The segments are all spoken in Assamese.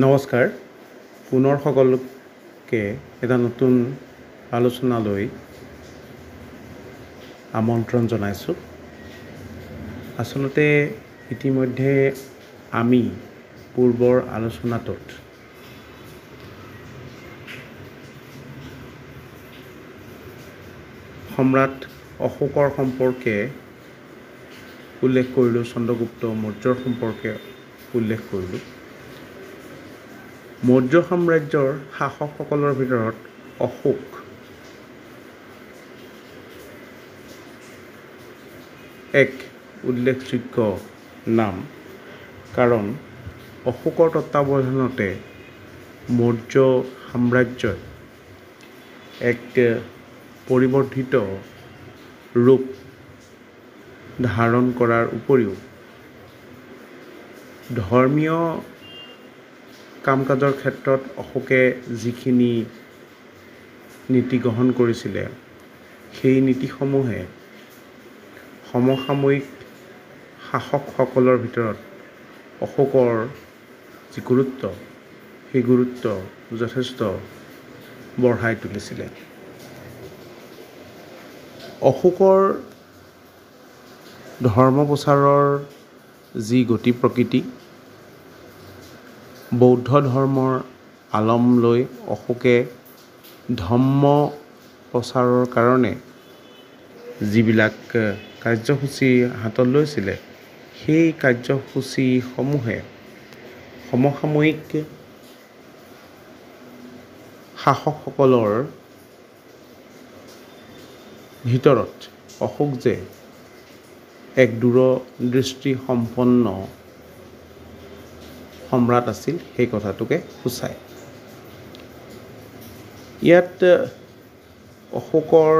নমস্কাৰ পুনৰ সকলোকে এটা নতুন আলোচনালৈ আমন্ত্ৰণ জনাইছোঁ। আচলতে ইতিমধ্যে আমি পূৰ্বৰ আলোচনাটোত সম্ৰাট অশোকৰ সম্পৰ্কে উল্লেখ কৰিলোঁ, চন্দ্ৰগুপ্ত মৌৰ্যৰ সম্পৰ্কে উল্লেখ কৰিলোঁ। মৌৰ্য সাম্ৰাজ্যৰ শাসকসকলৰ ভিতৰত অশোক এক উল্লেখযোগ্য নাম, কাৰণ অশোকৰ তত্ত্বাৱধানতে মৌৰ্য সাম্ৰাজ্যই এক পৰিৱৰ্ধিত ৰূপ ধাৰণ কৰাৰ উপৰিও ধৰ্মীয় কাম কাজৰ ক্ষেত্ৰত অশোকে যিখিনি নীতি গ্ৰহণ কৰিছিলে, সেই নীতিসমূহে সমসাময়িক শাসকসকলৰ ভিতৰত অশোকৰ যি গুৰুত্ব, সেই গুৰুত্ব যথেষ্ট বঢ়াই তুলিছিলে। অশোকৰ ধৰ্ম প্ৰচাৰৰ যি গতি প্ৰকৃতি, বৌদ্ধ ধৰ্মৰ আলম লৈ অশোকে ধৰ্ম প্ৰচাৰৰ কাৰণে যিবিলাক কাৰ্যসূচী হাতত লৈছিলে, সেই কাৰ্যসূচীসমূহে সমসাময়িক শাসকসকলৰ ভিতৰত অশোক যে এক দূৰদৃষ্টি সম্পন্ন সম্ৰাট আছিল, সেই কথাটোকে সূচায়। ইয়াত অশোকৰ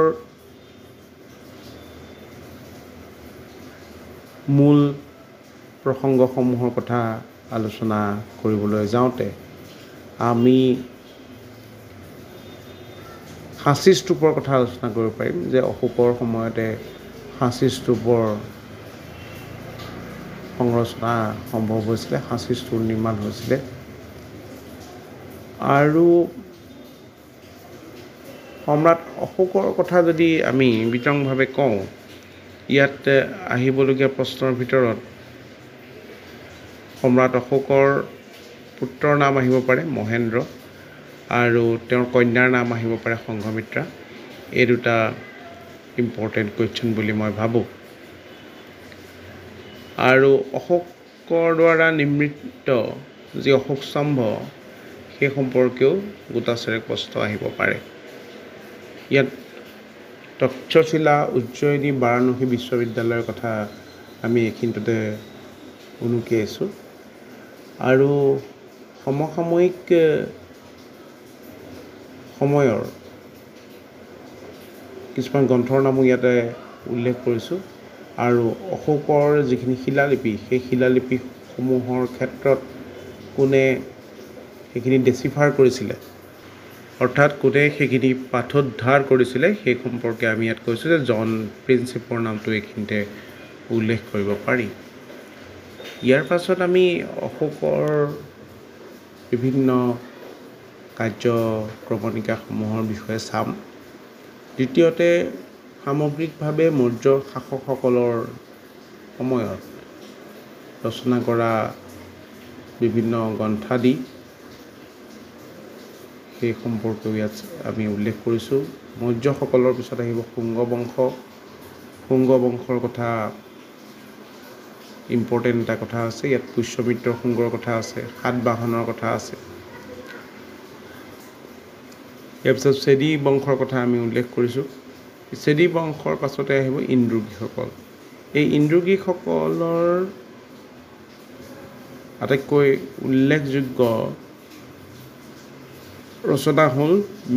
মূল প্ৰসংগসমূহৰ কথা আলোচনা কৰিবলৈ যাওঁতে আমি সাঁচী স্তূপৰ কথা আলোচনা কৰিব পাৰিম, যে অশোকৰ সময়তে সাঁচী স্তূপৰ সংৰচনা সম্ভৱ হৈছিলে, সাঁচী স্তূপ নিৰ্মাণ হৈছিলে। আৰু সম্ৰাট অশোকৰ কথা যদি আমি বিতংভাৱে কওঁ, ইয়াত আহিবলগীয়া প্ৰশ্নৰ ভিতৰত সম্ৰাট অশোকৰ পুত্ৰৰ নাম আহিব পাৰে মহেন্দ্ৰ, আৰু তেওঁৰ কন্যাৰ নাম আহিব পাৰে সংঘমিত্ৰা। এই দুটা ইম্পৰ্টেণ্ট কুৱেশ্যন বুলি মই ভাবোঁ। আৰু অশোকৰ দ্বাৰা নিৰ্মিত যি অশোক স্তম্ভ, সেই সম্পৰ্কেও গোটাচৰে প্ৰশ্ন আহিব পাৰে। ইয়াত তক্ষশিলা, উজ্জয়িনী, বাৰাণসী বিশ্ববিদ্যালয়ৰ কথা আমি এইখিনিতে উনুকিয়াইছোঁ। আৰু সমসাময়িক সময়ৰ কিছুমান গ্ৰন্থৰ নামো ইয়াতে উল্লেখ কৰিছোঁ। আৰু অশোকৰ যিখিনি শিলালিপি, সেই শিলালিপিসমূহৰ ক্ষেত্ৰত কোনে সেইখিনি ডেচিফাৰ কৰিছিলে, অৰ্থাৎ কোনে সেইখিনি পাঠোদ্ধাৰ কৰিছিলে, সেই সম্পৰ্কে আমি ইয়াত কৈছোঁ যে জন প্ৰিন্সিপৰ নামটো এইখিনিতে উল্লেখ কৰিব পাৰি। ইয়াৰ পাছত আমি অশোকৰ বিভিন্ন কাৰ্যক্ৰমণিকাসমূহৰ বিষয়ে চাম। দ্বিতীয়তে সামগ্ৰিকভাৱে মৌৰ্য শাসকসকলৰ সময়ত ৰচনা কৰা বিভিন্ন গ্ৰন্থাদি, সেই সম্পৰ্কেও ইয়াত আমি উল্লেখ কৰিছোঁ। মৌৰ্যসকলৰ পিছত আহিব শুংগ বংশ। শুংগ বংশৰ কথা ইম্পৰ্টেণ্ট এটা কথা আছে, ইয়াত পুষ্যমিত্ৰ শুংগৰ কথা আছে, সাতবাহনৰ কথা আছে। ইয়াৰ পিছত চেদি বংশৰ কথা আমি উল্লেখ কৰিছোঁ। চেদি বংশৰ পাছতে আহিব ইন্দ্ৰুগীসকল। এই ইন্দ্ৰুগীসকলৰ আটাইতকৈ উল্লেখযোগ্য ৰচনা হ'ল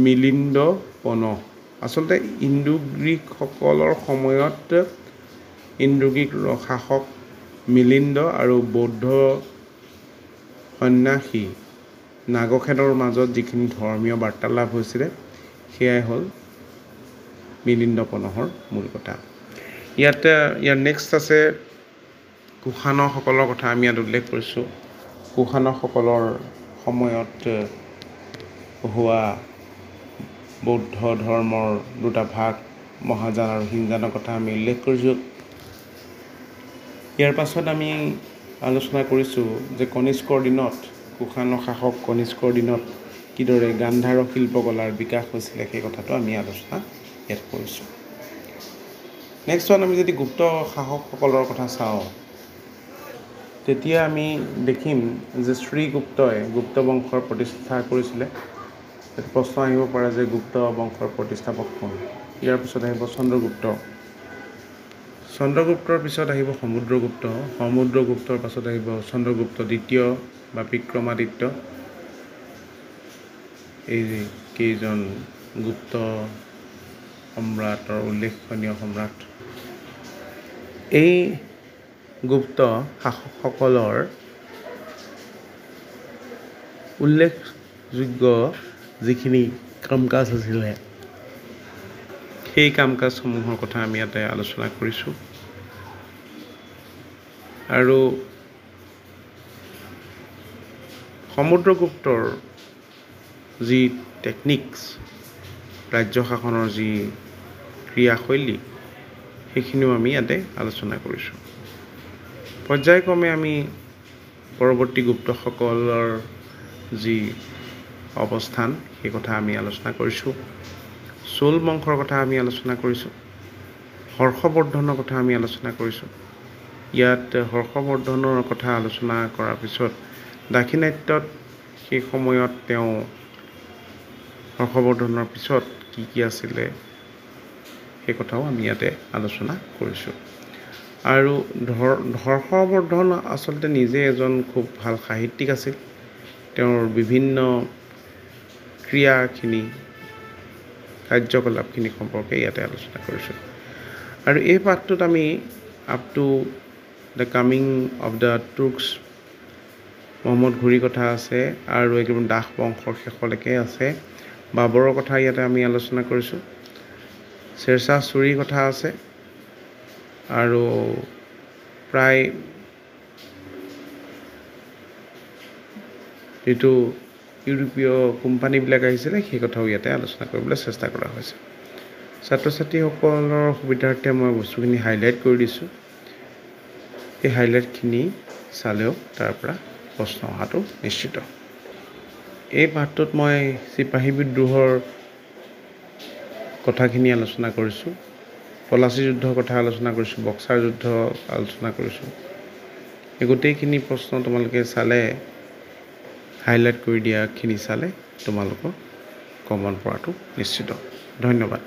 মিলিন্দ পনহ। আচলতে ইন্দ্ৰুগীসকলৰ সময়ত ইন্দ্ৰুগীক শাসক মিলিন্দ আৰু বৌদ্ধ সন্যাসী নাগসেনৰ মাজত যিখিনি ধৰ্মীয় বাৰ্তালাপ হৈছিলে, সেয়াই হ'ল মিলিন্দ পনহৰ মূল কথা। ইয়াৰ নেক্সট আছে কুশানসকলৰ কথা আমি ইয়াত উল্লেখ কৰিছোঁ। কুশানসকলৰ সময়ত হোৱা বৌদ্ধ ধৰ্মৰ দুটা ভাগ মহাযান আৰু হীনযানৰ কথা আমি উল্লেখ কৰিছোঁ। ইয়াৰ পাছত আমি আলোচনা কৰিছোঁ যে কনিষ্কৰ দিনত, কুষাণ শাসক কনিষ্কৰ দিনত কিদৰে গান্ধাৰ শিল্পকলাৰ বিকাশ হৈছিলে সেই কথাটো আমি আলোচনা ইয়াত কৰিছোঁ। নেক্সট আমি যদি গুপ্ত শাসকসকলৰ কথা চাওঁ, তেতিয়া আমি দেখিম যে শ্ৰীগুপ্তই গুপ্ত বংশৰ প্ৰতিষ্ঠা কৰিছিলে। প্ৰশ্ন আহিব পাৰে যে গুপ্ত বংশৰ প্ৰতিষ্ঠাপক কোন? ইয়াৰ পিছত আহিব চন্দ্ৰগুপ্ত। চন্দ্ৰগুপ্তৰ পিছত আহিব সমুদ্ৰগুপ্ত। সমুদ্ৰগুপ্তৰ পাছত আহিব চন্দ্ৰগুপ্ত দ্বিতীয় বা বিক্ৰমাদিত্য। এই কেইজন গুপ্ত সম্ৰাটৰ উল্লেখনীয় সম্ৰাট। এই গুপ্ত শাসকসকলৰ উল্লেখযোগ্য যিখিনি কাম কাজ আছিলে, সেই কাম কাজসমূহৰ কথা আমি ইয়াতে আলোচনা কৰিছোঁ। আৰু সমুদ্ৰগুপ্তৰ যি টেকনিক্স, ৰাজ্য শাসনৰ যি ক্ৰিয়াশৈলী, সেইখিনিও আমি ইয়াতে আলোচনা কৰিছোঁ। পৰ্যায়ক্ৰমে আমি পৰৱৰ্তী গুপ্তসকলৰ যি অৱস্থান সেই কথা আমি আলোচনা কৰিছোঁ। চোল বংশৰ কথা আমি আলোচনা কৰিছোঁ। হৰ্ষবৰ্ধনৰ কথা আমি আলোচনা কৰিছোঁ। ইয়াত হৰ্ষবৰ্ধনৰ কথা আলোচনা কৰাৰ পিছত দাক্ষিণাত্যত সেই সময়ত তেওঁ হৰ্ষবৰ্ধনৰ পিছত কি আছিলে সেই কথাও আমি ইয়াতে আলোচনা কৰিছোঁ। আৰু হৰ্ষবৰ্ধন আচলতে নিজে এজন খুব ভাল সাহিত্যিক আছিল। তেওঁৰ বিভিন্ন ক্ৰিয়াখিনি, কাৰ্যকলাপখিনি সম্পৰ্কে ইয়াতে আলোচনা কৰিছোঁ। আৰু এই পাঠটোত আমি up to the coming of the Turks, Muhammad ঘুৰিৰ কথা আছে আৰু একদম দাস বংশৰ শেষলৈকে আছে। বাবৰৰ কথা ইয়াতে আমি আলোচনা কৰিছোঁ। শ্বেৰশ্বাহ ছুৰীৰ কথা আছে আৰু প্ৰায় যিটো ইউৰোপীয় কোম্পানীবিলাক আহিছিলে সেই কথাও ইয়াতে আলোচনা কৰিবলৈ চেষ্টা কৰা হৈছে। ছাত্ৰ ছাত্ৰীসকলৰ সুবিধাৰ্থে মই বস্তুখিনি হাইলাইট কৰি দিছোঁ। এই হাইলাইটখিনি চালেও তাৰ পৰা প্ৰশ্ন অহাটো নিশ্চিত। এই পাঠটোত মই চিপাহী বিদ্ৰোহৰ কথাখিনি আলোচনা কৰিছোঁ, পলাচী যুদ্ধৰ কথা আলোচনা কৰিছোঁ, বক্সাৰ যুদ্ধ আলোচনা কৰিছোঁ। এই গোটেইখিনি প্ৰশ্ন তোমালোকে চালে, হাইলাইট কৰি দিয়াখিনি চালে তোমালোকৰ কমন পৰাটো নিশ্চিত। ধন্যবাদ।